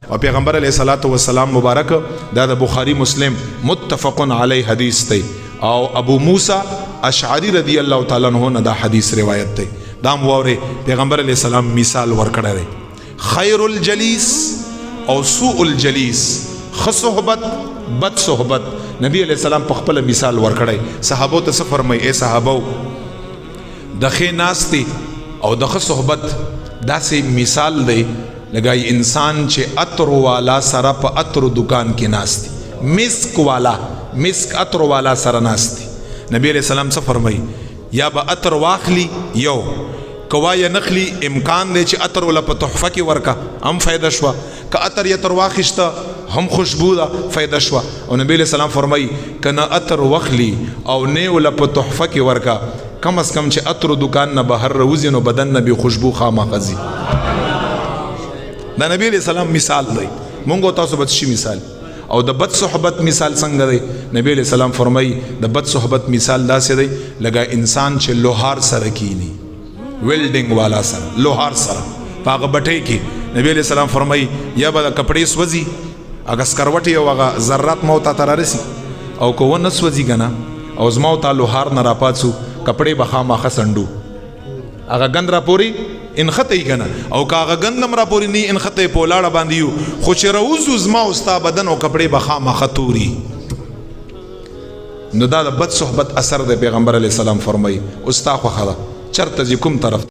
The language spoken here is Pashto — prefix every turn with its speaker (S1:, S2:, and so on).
S1: او پیغمبر علیہ الصلوۃ والسلام مبارک دا د بخاری مسلم متفق علی حدیث ته او ابو موسی اشعری رضی الله تعالی عنہ نه دا حدیث روایت ته دا موره پیغمبر علیہ السلام مثال ورکړی خیر الجلیس او سوء الجلیس، خ صحبت بد صحبت. نبی علیہ السلام په خپل مثال ورکړی. صحابو ته څه فرمایي؟ اے صحابو د ښې ناستې او د ښه صحبت داسې مثال دی لګای انسان چې عطر والا سره په عطر دکان کې ناستي، مسک والا مسک عطر والا سره ناستي. نبی علیہ السلام څه فرمایي؟ یا به عطر واخلی یو کوا یا نخلی امکان دی چې عطر ولا په تحفه کې ورکا هم فایده شوه، که عطر یا تر واخیسته هم خوشبو ده فایده شوه. او نبی علیہ السلام فرمایي که نه عطر واخلی او نه ولا په تحفه کې ورکا، کم از کم چې عطر دکان نه بهر راوځي نو بدن نه به خوشبو خامخا ځي. دا نبی علیہ السلام مثال دی. مونږ تاسو به شي مثال او د بد صحبت مثال څنګه دی؟ نبی علیہ السلام فرمایي د بد صحبت مثال داسې دی لکه انسان چې لوهار سره کینی، ویلډینګ والا سره، لوهار سره پاغه بټۍ کې. نبی علیہ السلام فرمایي یا به د کپړې سوځي، اګه سکروټي او هغه ذرات مو ته رارسي، او کو ونه سوځي کنه او زما ته لوهار نه راپاتسو کپړې به خامخا سندو، هغه ګند را پوری انخته کنه، او کاغه غندم را پوری نه انخته پولاړه باندې یو خو چې روز زما اوستا بدن او کپڑے بخا مختوري. نو دا د بد صحبت اثر د پیغمبر علی السلام فرمای اوستا خو خلا چرته کوم طرف